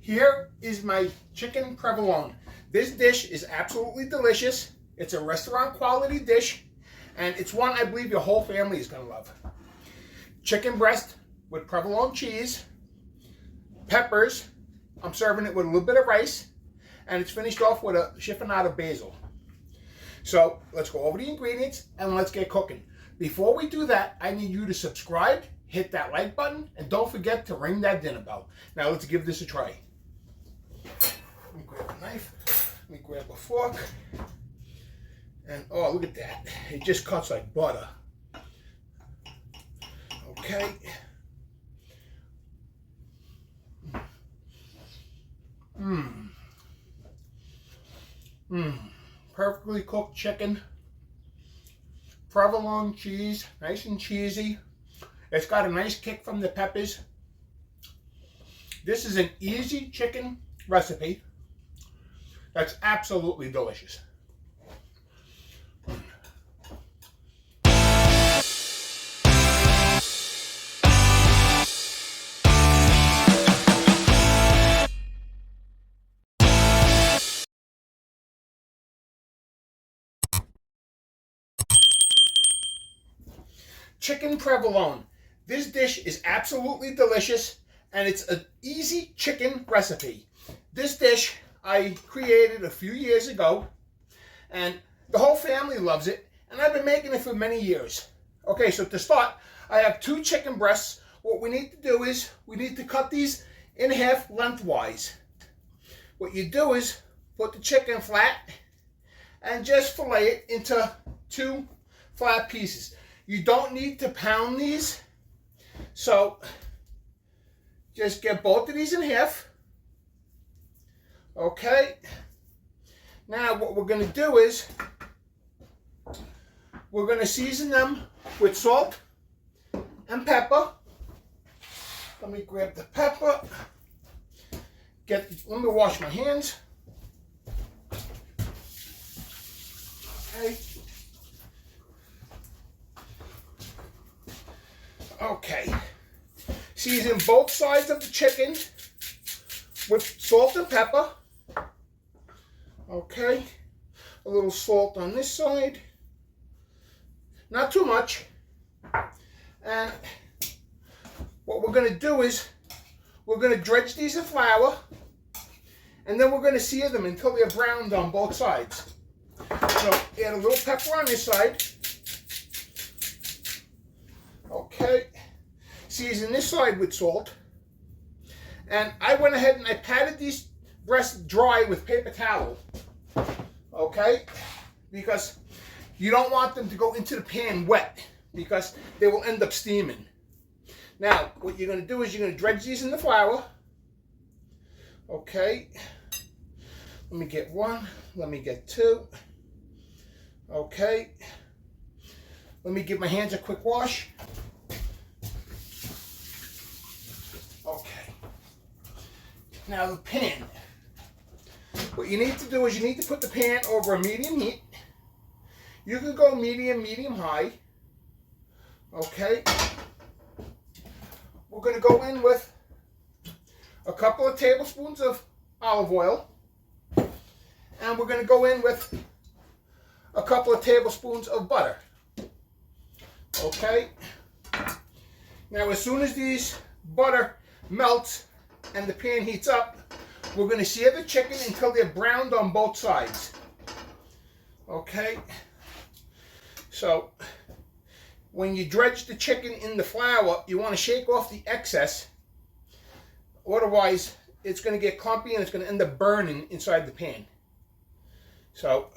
Here is my chicken Prevalone. This dish is absolutely delicious. It's a restaurant quality dish, and it's one I believe your whole family is going to love. Chicken breast with Provolone cheese, peppers. I'm serving it with a little bit of rice, and it's finished off with a chiffonade of basil. So let's go over the ingredients and let's get cooking. Before we do that, I need you to subscribe, hit that like button, and don't forget to ring that dinner bell. Now let's give this a try. Let me grab a knife, let me grab a fork, and oh, look at that. It just cuts like butter. Okay. Perfectly cooked chicken. Provolone cheese, nice and cheesy. It's got a nice kick from the peppers. This is an easy chicken recipe that's absolutely delicious. Chicken Prevalone. This dish is absolutely delicious, and it's an easy chicken recipe. This dish I created a few years ago, and the whole family loves it, and I've been making it for many years. Okay, so to start, I have 2 chicken breasts. What we need to do is we need to cut these in half lengthwise. What you do is put the chicken flat and just fillet it into 2 flat pieces. You don't need to pound these, so just get both of these in half. Okay, now what we're going to do is we're going to season them with salt and pepper. Let me grab the pepper. Let me wash my hands. Okay. Okay, season both sides of the chicken with salt and pepper. Okay, a little salt on this side, not too much. And what we're going to do is we're going to dredge these in flour, and then we're going to sear them until they're browned on both sides. So add a little pepper on this side. Okay, season this side with salt, and I went ahead and I patted these breasts dry with paper towel, okay, because you don't want them to go into the pan wet, because they will end up steaming. Now, what you're going to do is you're going to dredge these in the flour. Okay, let me get 1, let me get 2, okay, let me give my hands a quick wash. Okay. Now the pan. What you need to do is you need to put the pan over a medium heat. You can go medium, medium high. Okay. We're going to go in with a couple of tablespoons of olive oil. And we're going to go in with a couple of tablespoons of butter. Okay. Now as soon as these butter melts and the pan heats up, we're going to sear the chicken until they're browned on both sides. Okay. So when you dredge the chicken in the flour, you want to shake off the excess. Otherwise, it's going to get clumpy and it's going to end up burning inside the pan. So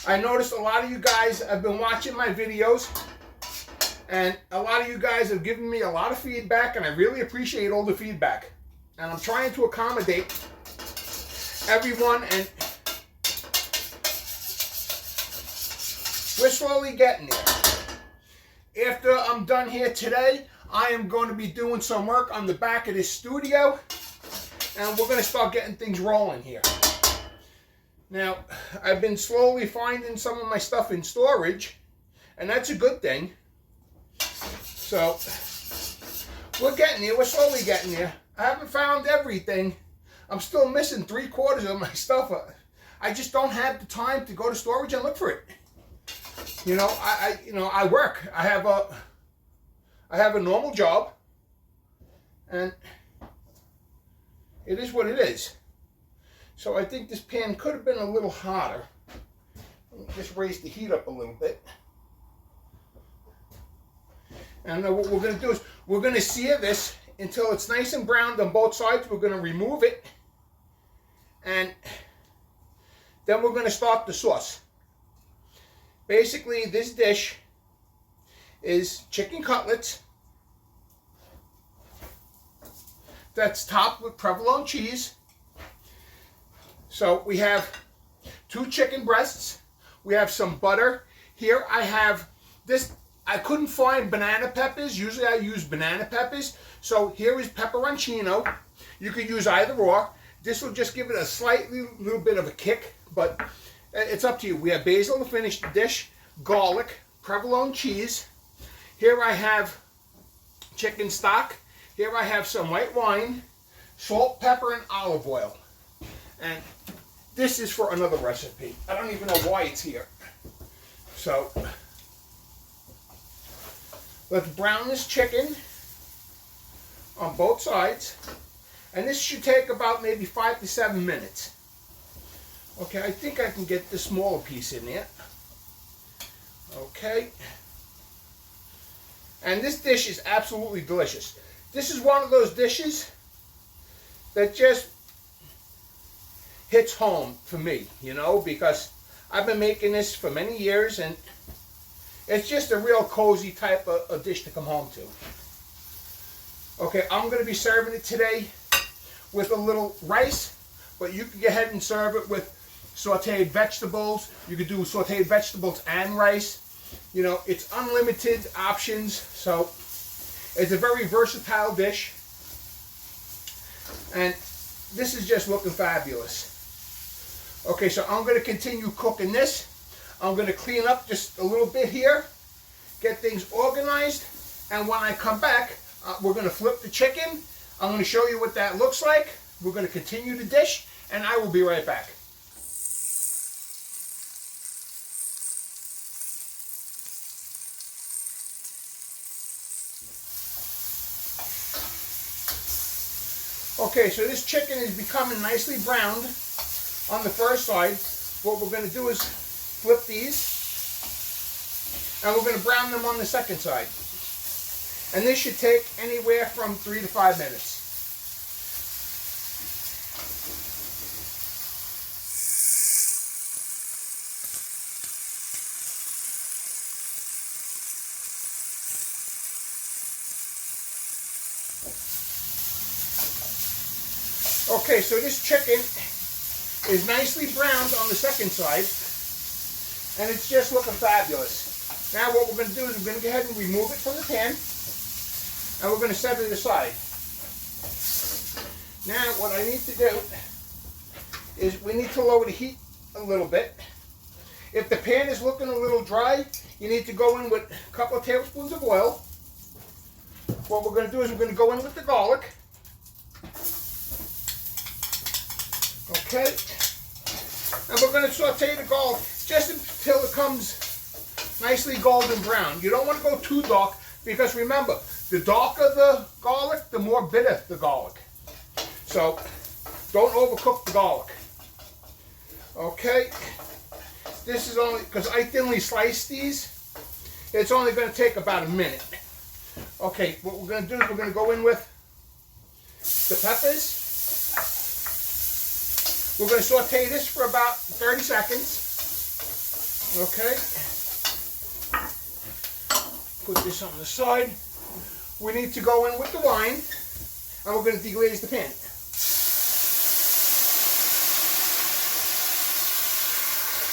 I noticed a lot of you guys have been watching my videos, and a lot of you guys have given me a lot of feedback, and I really appreciate all the feedback. And I'm trying to accommodate everyone, and we're slowly getting there. After I'm done here today, I am going to be doing some work on the back of this studio, and we're going to start getting things rolling here. Now, I've been slowly finding some of my stuff in storage, and that's a good thing. So, we're getting there. We're slowly getting there. I haven't found everything. I'm still missing 3/4 of my stuff. I just don't have the time to go to storage and look for it. You know, I work. I have a normal job, and it is what it is. So I think this pan could have been a little hotter. Let me just raise the heat up a little bit. And what we're going to do is we're going to sear this until it's nice and browned on both sides. We're going to remove it, and then we're going to start the sauce. Basically, this dish is chicken cutlets that's topped with provolone cheese. So we have 2 chicken breasts. We have some butter. Here I have this. I couldn't find banana peppers. Usually I use banana peppers. So here is peperoncino. You could use either or. This will just give it a slightly little bit of a kick, but it's up to you. We have basil to finish the dish, garlic, provolone cheese. Here I have chicken stock. Here I have some white wine, salt, pepper, and olive oil. And this is for another recipe. I don't even know why it's here. So let's brown this chicken on both sides. And this should take about maybe 5 to 7 minutes. Okay, I think I can get the smaller piece in there. Okay. And this dish is absolutely delicious. This is one of those dishes that just hits home for me, you know, because I've been making this for many years, and it's just a real cozy type of dish to come home to. Okay, I'm going to be serving it today with a little rice, but you can go ahead and serve it with sauteed vegetables. You could do sauteed vegetables and rice. You know, it's unlimited options, so it's a very versatile dish. And this is just looking fabulous. Okay, so I'm going to continue cooking this. I'm going to clean up just a little bit here, get things organized, and when I come back, we're going to flip the chicken. I'm going to show you what that looks like. We're going to continue the dish, and I will be right back. Okay, so this chicken is becoming nicely browned on the first side. What we're going to do is flip these, and we're going to brown them on the second side. And this should take anywhere from 3 to 5 minutes. Okay, so this chicken is nicely browned on the second side, and it's just looking fabulous. Now what we're going to do is we're going to go ahead and remove it from the pan, and we're going to set it aside. Now what I need to do is we need to lower the heat a little bit. If the pan is looking a little dry, you need to go in with a couple of tablespoons of oil. What we're going to do is we're going to go in with the garlic. Okay, and we're going to saute the garlic just until it comes nicely golden brown. You don't want to go too dark, because remember, the darker the garlic, the more bitter the garlic. So don't overcook the garlic. Okay, this is only, because I thinly sliced these, it's only going to take about a minute. Okay, what we're going to do is we're going to go in with the peppers. We're going to saute this for about 30 seconds. Okay. Put this on the side. We need to go in with the wine, and we're going to deglaze the pan.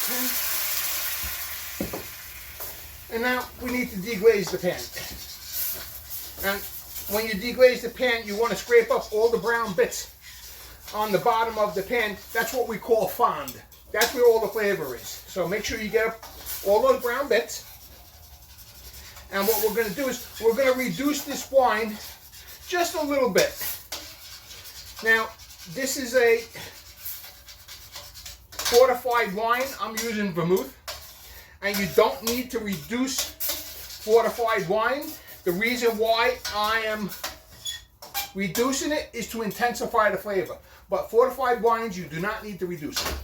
Okay. And now we need to deglaze the pan. And when you deglaze the pan, you want to scrape up all the brown bits on the bottom of the pan. That's what we call fond. That's where all the flavor is. So make sure you get up all those brown bits. And what we're going to do is we're going to reduce this wine just a little bit. This is a fortified wine. I'm using vermouth. And you don't need to reduce fortified wine. The reason why I am reducing it is to intensify the flavor. But fortified wines, you do not need to reduce it.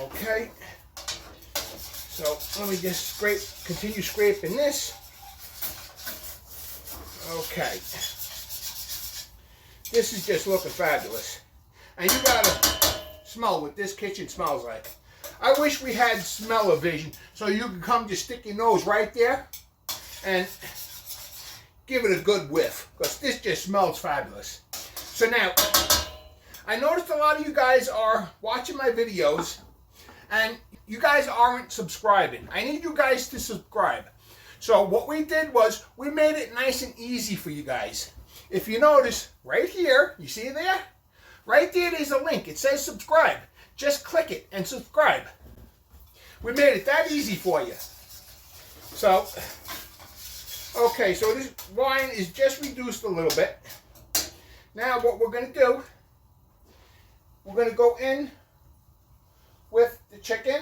Okay. So let me just continue scraping this. Okay. This is just looking fabulous. And you gotta smell what this kitchen smells like. I wish we had smell-o-vision so you could come just stick your nose right there and give it a good whiff, because this just smells fabulous. So now, I noticed a lot of you guys are watching my videos and you guys aren't subscribing. I need you guys to subscribe. So what we did was we made it nice and easy for you guys. If you notice right here, you see there? Right there's a link. It says subscribe. Just click it and subscribe. We made it that easy for you. So, okay, so this wine is just reduced a little bit. Now what we're going to do, we're going to go in with the chicken.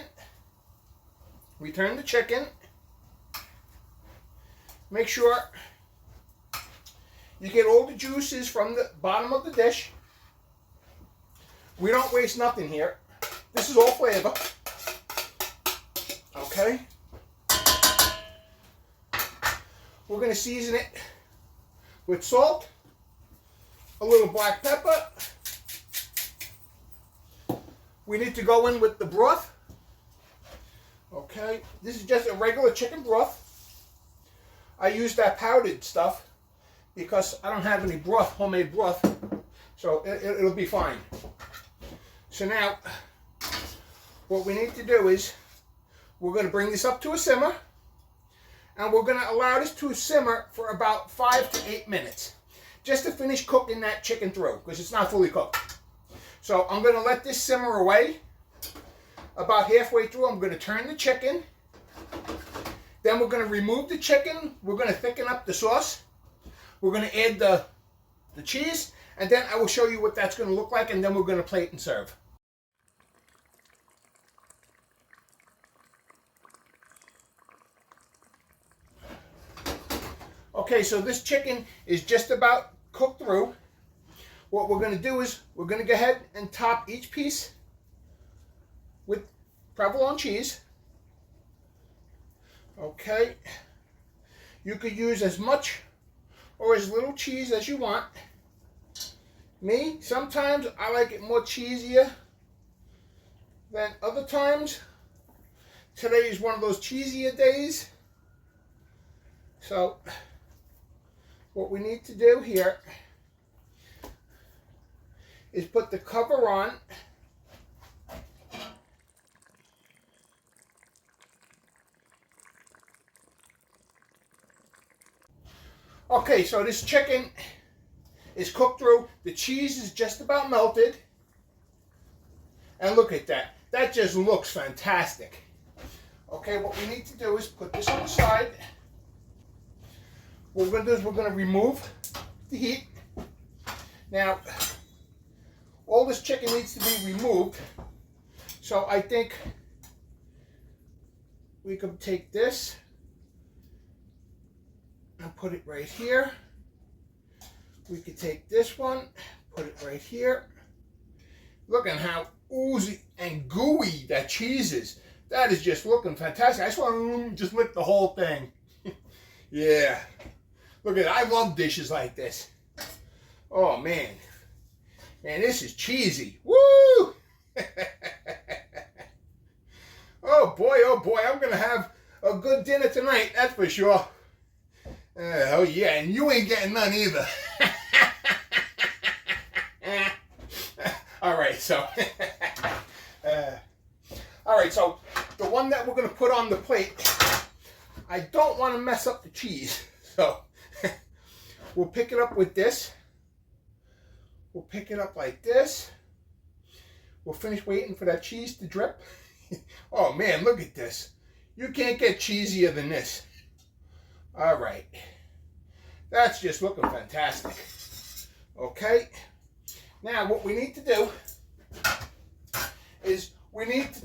Return the chicken. Make sure you get all the juices from the bottom of the dish. We don't waste nothing here. This is all flavor. Okay. We're going to season it with salt, a little black pepper. We need to go in with the broth. Okay, this is just a regular chicken broth. I use that powdered stuff because I don't have any broth, homemade broth, so it'll be fine. So now, what we need to do is, we're going to bring this up to a simmer, and we're going to allow this to simmer for about 5 to 8 minutes, just to finish cooking that chicken through, because it's not fully cooked. So I'm going to let this simmer away. About halfway through, I'm going to turn the chicken. Then we're going to remove the chicken. We're going to thicken up the sauce. We're going to add the cheese, and then I will show you what that's going to look like, and then we're going to plate and serve. Okay, so this chicken is just about cooked through. What we're going to do is we're going to go ahead and top each piece with Prevalone cheese. Okay. You could use as much or as little cheese as you want. Me, sometimes I like it more cheesier than other times. Today is one of those cheesier days. So, what we need to do here is put the cover on. Okay, so this chicken is cooked through. The cheese is just about melted. And look at that. That just looks fantastic. Okay, what we need to do is put this on the side. What we're going to do is we're going to remove the heat. Now, all this chicken needs to be removed. So I think we could take this and put it right here. We could take this one, put it right here. Look at how oozy and gooey that cheese is. That is just looking fantastic. I just want to just lick the whole thing. Yeah. Look at it. I love dishes like this. Oh, man. Man, this is cheesy. Woo! Oh, boy, I'm going to have a good dinner tonight. That's for sure. Oh, yeah, and you ain't getting none either. All right, so... all right, so the one that we're going to put on the plate, I don't want to mess up the cheese. So we'll pick it up with this. We'll pick it up like this. We'll finish waiting for that cheese to drip. Oh, man, look at this. You can't get cheesier than this. All right. That's just looking fantastic. Okay. Now what we need to do is we need to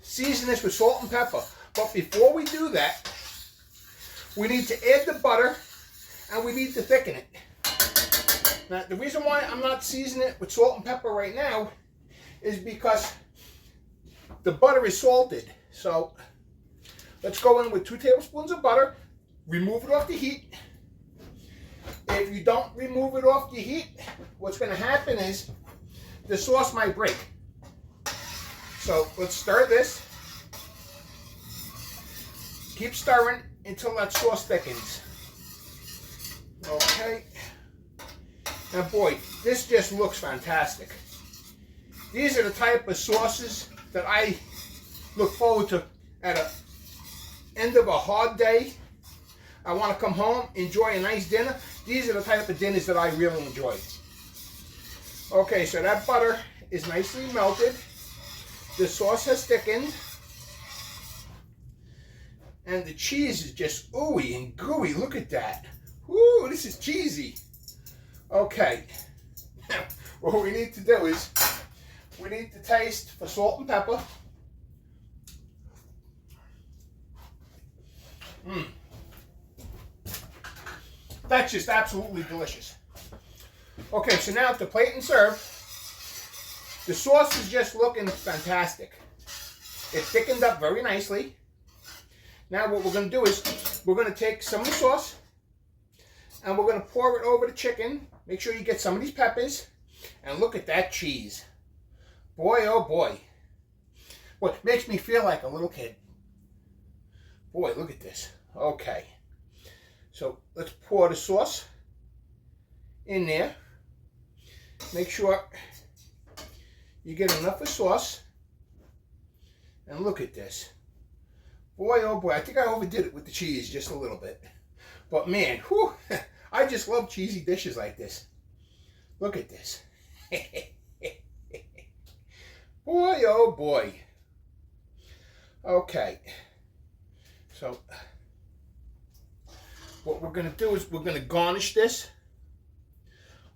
season this with salt and pepper. But before we do that, we need to add the butter and we need to thicken it. Now the reason why I'm not seasoning it with salt and pepper right now is because the butter is salted. So let's go in with 2 tablespoons of butter, remove it off the heat. If you don't remove it off the heat, what's going to happen is the sauce might break. So let's stir this. Keep stirring until that sauce thickens. Okay. Now boy, this just looks fantastic. These are the type of sauces that I look forward to at the end of a hard day. I want to come home, enjoy a nice dinner. These are the type of dinners that I really enjoy. Okay, so that butter is nicely melted. The sauce has thickened. And the cheese is just ooey and gooey. Look at that. Woo, this is cheesy. Okay. Now, what we need to do is we need to taste for salt and pepper. That's just absolutely delicious. Okay, so now to plate and serve. The sauce is just looking fantastic. It thickened up very nicely. Now what we're going to do is we're going to take some of the sauce and we're going to pour it over the chicken. Make sure you get some of these peppers. And look at that cheese. Boy, oh boy. Well, it makes me feel like a little kid. Boy, look at this. Okay. So let's pour the sauce in there. Make sure you get enough of sauce. And look at this. Boy, oh boy, I think I overdid it with the cheese just a little bit. But man, whew, I just love cheesy dishes like this. Look at this. Boy, oh boy. Okay. So what we're going to do is we're going to garnish this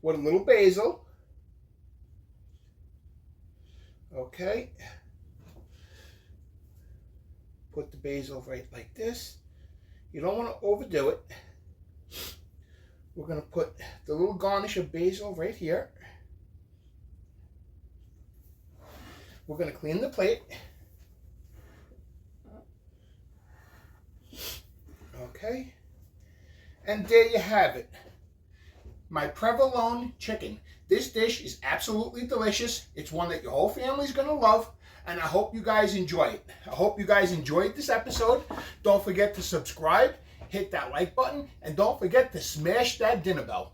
with a little basil. Okay. Put the basil right like this. You don't want to overdo it. We're going to put the little garnish of basil right here. We're going to clean the plate. Okay. And there you have it. My Prevalone chicken. This dish is absolutely delicious. It's one that your whole family's going to love. And I hope you guys enjoy it. I hope you guys enjoyed this episode. Don't forget to subscribe, hit that like button, and don't forget to smash that dinner bell.